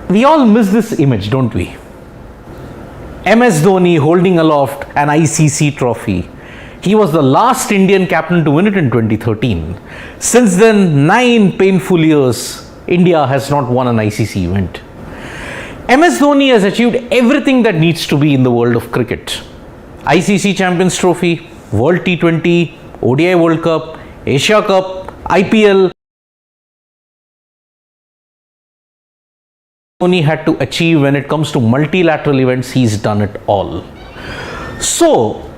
We all miss this image, don't we? MS Dhoni holding aloft an ICC trophy. He was the last Indian captain to win it in 2013. Since then, 9 painful years, India has not won an ICC event. MS Dhoni has achieved everything that needs to be in the world of cricket. ICC Champions Trophy, World T20, ODI World Cup, Asia Cup, IPL. Dhoni had to achieve when it comes to multilateral events, he's done it all. So,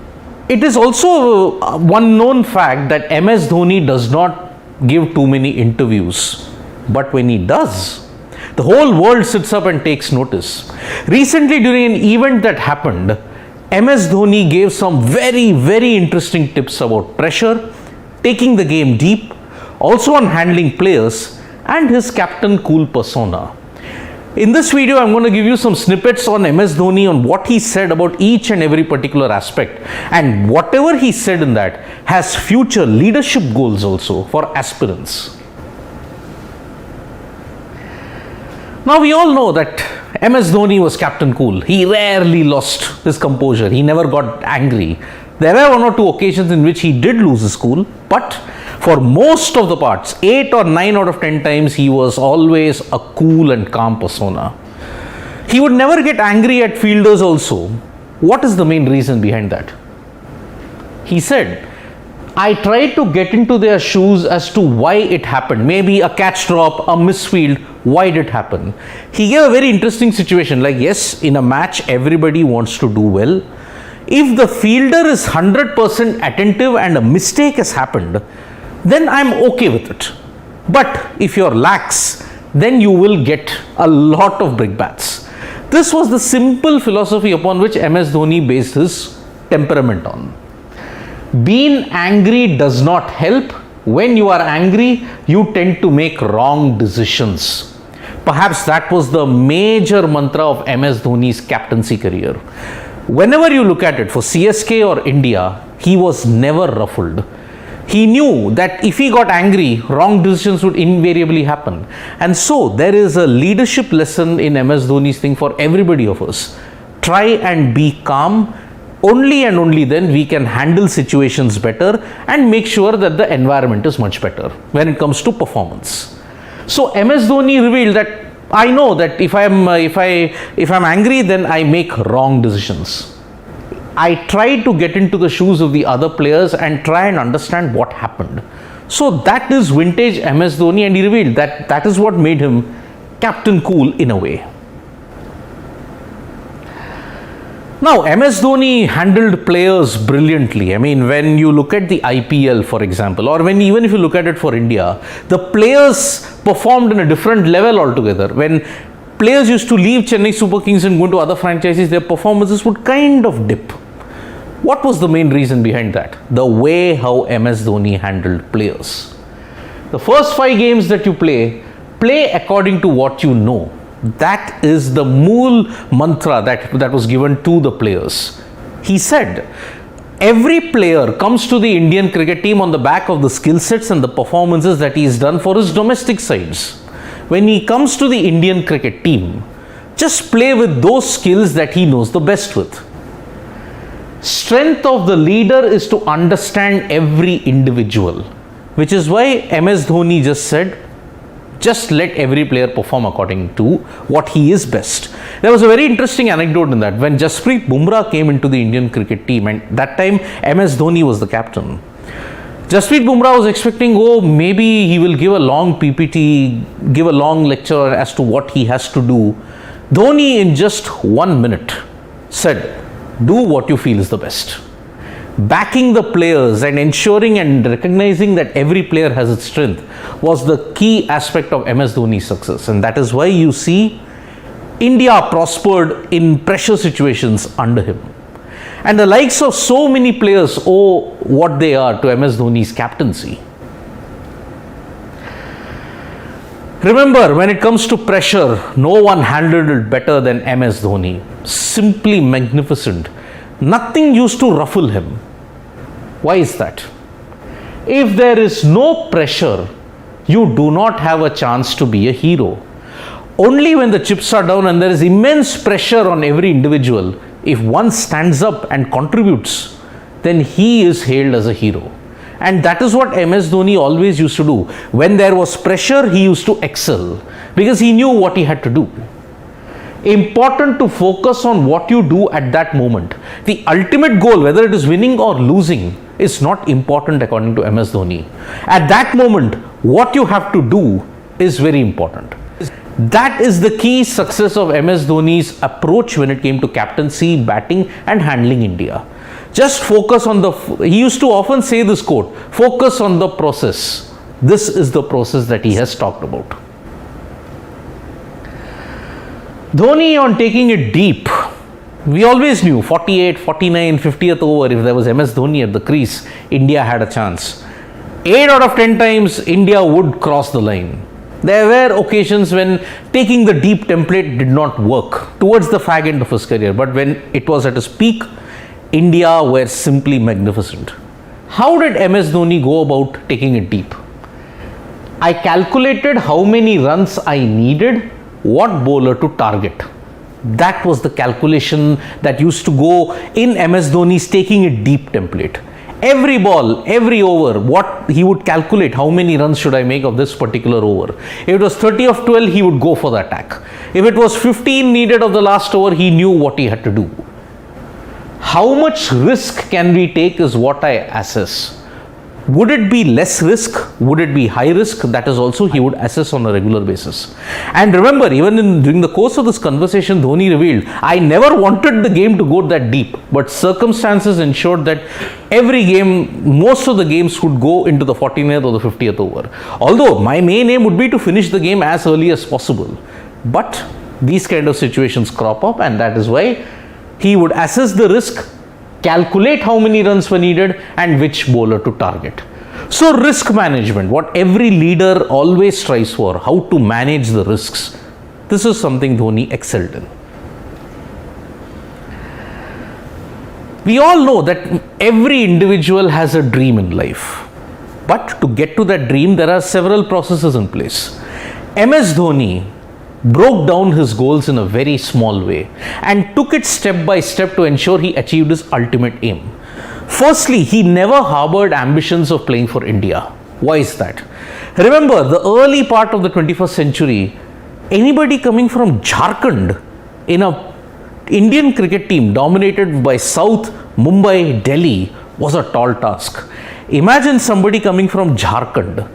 it is also one known fact that MS Dhoni does not give too many interviews. But when he does, the whole world sits up and takes notice. Recently, during an event that happened, MS Dhoni gave some very, very interesting tips about pressure, taking the game deep, also on handling players, and his captain cool persona. In this video, I'm going to give you some snippets on MS Dhoni, on what he said about each and every particular aspect. And whatever he said in that has future leadership goals also for aspirants. Now, we all know that MS Dhoni was Captain Cool. He rarely lost his composure. He never got angry. There were 1 or 2 occasions in which he did lose his cool, but for most of the parts, 8 or 9 out of 10 times, he was always a cool and calm persona. He would never get angry at fielders also. What is the main reason behind that? He said, I tried to get into their shoes as to why it happened. Maybe a catch drop, a misfield, why did it happen? He gave a very interesting situation, like yes, in a match, everybody wants to do well. If the fielder is 100% attentive and a mistake has happened, then I'm okay with it. But if you're lax, then you will get a lot of brickbats. This was the simple philosophy upon which MS Dhoni based his temperament on. Being angry does not help. When you are angry, you tend to make wrong decisions. Perhaps that was the major mantra of MS Dhoni's captaincy career. Whenever you look at it, for CSK or India, he was never ruffled. He knew that if he got angry, wrong decisions would invariably happen. And so, there is a leadership lesson in MS Dhoni's thing for everybody of us. Try and be calm. Only and only then we can handle situations better and make sure that the environment is much better when it comes to performance. So, MS Dhoni revealed that I know that if I'm angry, then I make wrong decisions. I try to get into the shoes of the other players and try and understand what happened. So that is vintage MS Dhoni, and he revealed that that is what made him Captain Cool in a way. Now, MS Dhoni handled players brilliantly. I mean, when you look at the IPL, for example, or even if you look at it for India, the players performed in a different level altogether. When players used to leave Chennai Super Kings and go to other franchises, their performances would kind of dip. What was the main reason behind that? The way how MS Dhoni handled players. The first 5 games that you play according to what you know. That is the mool mantra that was given to the players. He said, every player comes to the Indian cricket team on the back of the skill sets and the performances that he has done for his domestic sides. When he comes to the Indian cricket team, just play with those skills that he knows the best with. Strength of the leader is to understand every individual, which is why MS Dhoni just said, just let every player perform according to what he is best. There was a very interesting anecdote in that. When Jasprit Bumrah came into the Indian cricket team, and that time MS Dhoni was the captain. Jasprit Bumrah was expecting, maybe he will give a long PPT, give a long lecture as to what he has to do. Dhoni, in just 1 minute, said, do what you feel is the best. Backing the players and ensuring and recognizing that every player has its strength was the key aspect of MS Dhoni's success. And that is why you see India prospered in pressure situations under him. And the likes of so many players owe what they are to MS Dhoni's captaincy. Remember, when it comes to pressure, no one handled it better than MS Dhoni. Simply magnificent. Nothing used to ruffle him. Why is that? If there is no pressure, you do not have a chance to be a hero. Only when the chips are down and there is immense pressure on every individual, if one stands up and contributes, then he is hailed as a hero. And that is what MS Dhoni always used to do. When there was pressure, he used to excel because he knew what he had to do. Important to focus on what you do at that moment. The ultimate goal, whether it is winning or losing, is not important according to MS Dhoni. At that moment, what you have to do is very important. That is the key success of MS Dhoni's approach when it came to captaincy, batting and handling India. Just focus on he used to often say this quote, focus on the process. This is the process that he has talked about. Dhoni on taking it deep. We always knew 48, 49, 50th over, if there was MS Dhoni at the crease, India had a chance. 8 out of 10 times, India would cross the line. There were occasions when taking the deep template did not work towards the fag end of his career, but when it was at his peak, India were simply magnificent. How did MS Dhoni go about taking it deep? I calculated how many runs I needed, what bowler to target. That was the calculation that used to go in MS Dhoni's taking it deep template. Every ball, every over, what he would calculate, how many runs should I make of this particular over. If it was 30 of 12, he would go for the attack. If it was 15 needed of the last over, he knew what he had to do. How much risk can we take is what I assess. Would it be less risk? Would it be high risk? That is also he would assess on a regular basis. And remember, even during the course of this conversation, Dhoni revealed, I never wanted the game to go that deep, but circumstances ensured that every game, most of the games would go into the 49th or the 50th over. Although my main aim would be to finish the game as early as possible. But these kind of situations crop up, and that is why he would assess the risk, calculate how many runs were needed and which bowler to target. So risk management, what every leader always strives for, how to manage the risks. This is something Dhoni excelled in. We all know that every individual has a dream in life. But to get to that dream, there are several processes in place. MS Dhoni broke down his goals in a very small way and took it step by step to ensure he achieved his ultimate aim. Firstly, he never harbored ambitions of playing for India. Why is that? Remember, the early part of the 21st century, anybody coming from Jharkhand in a Indian cricket team dominated by South, Mumbai, Delhi was a tall task. Imagine somebody coming from Jharkhand.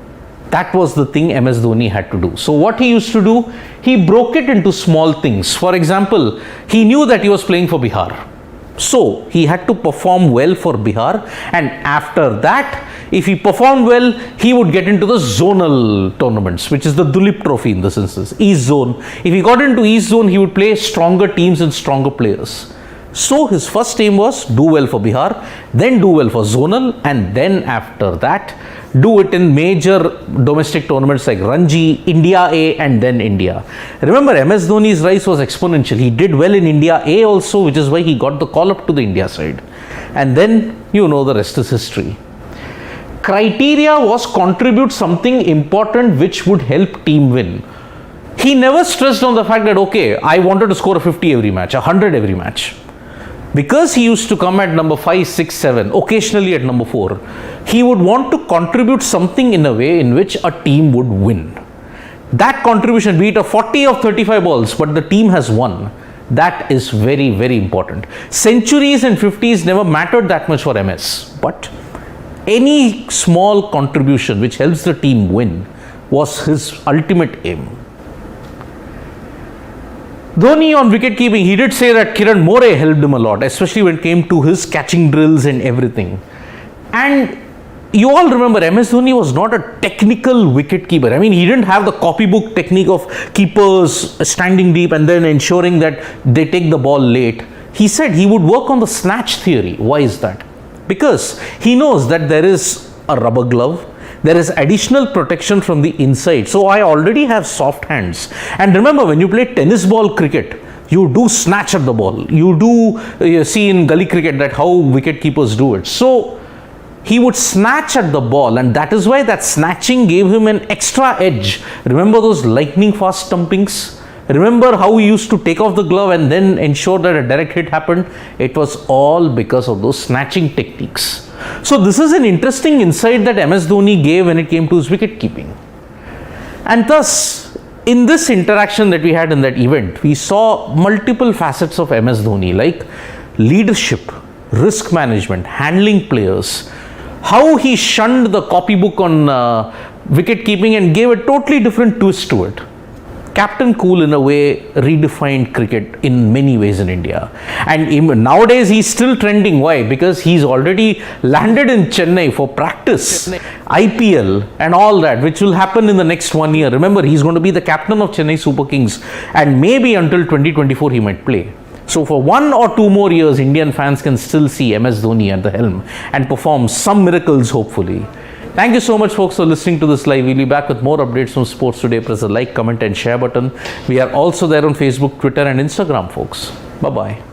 That was the thing MS Dhoni had to do. So what he used to do, he broke it into small things. For example, he knew that he was playing for Bihar. So he had to perform well for Bihar, and after that, if he performed well, he would get into the zonal tournaments, which is the Dulip Trophy in this instance, East Zone. If he got into East Zone, he would play stronger teams and stronger players. So his first aim was do well for Bihar, then do well for zonal, and then after that, do it in major domestic tournaments like Ranji, India A, and then India. Remember, MS Dhoni's rise was exponential. He did well in India A also, which is why he got the call up to the India side. And then, you know, the rest is history. Criteria was contribute something important which would help team win. He never stressed on the fact that, okay, I wanted to score a 50 every match, 100 every match. Because he used to come at number 5, 6, 7, occasionally at number 4, he would want to contribute something in a way in which a team would win. That contribution, be it a 40 of 35 balls, but the team has won, that is very, very important. Centuries and 50s never mattered that much for MS, but any small contribution which helps the team win was his ultimate aim. Dhoni on wicket keeping, he did say that Kiran More helped him a lot, especially when it came to his catching drills and everything. And you all remember, MS Dhoni was not a technical wicket keeper. I mean, he didn't have the copybook technique of keepers standing deep and then ensuring that they take the ball late. He said he would work on the snatch theory. Why is that? Because he knows that there is a rubber glove, there is additional protection from the inside. So I already have soft hands. And remember, when you play tennis ball cricket, you do snatch at the ball. You see in gully cricket that how wicket keepers do it. So he would snatch at the ball, and that is why that snatching gave him an extra edge. Remember those lightning fast stumpings? Remember how he used to take off the glove and then ensure that a direct hit happened? It was all because of those snatching techniques. So this is an interesting insight that MS Dhoni gave when it came to his wicket keeping. And thus, in this interaction that we had in that event, we saw multiple facets of MS Dhoni, like leadership, risk management, handling players, how he shunned the copybook on wicket keeping and gave a totally different twist to it. Captain Cool, in a way, redefined cricket in many ways in India. And nowadays, he's still trending. Why? Because he's already landed in Chennai for practice, IPL and all that, which will happen in the next 1 year. Remember, he's going to be the captain of Chennai Super Kings, and maybe until 2024 he might play. So for 1 or 2 more years, Indian fans can still see MS Dhoni at the helm and perform some miracles, hopefully. Thank you so much, folks, for listening to this live. We'll be back with more updates from Sports Today. Press the like, comment and share button. We are also there on Facebook, Twitter and Instagram, folks. Bye-bye.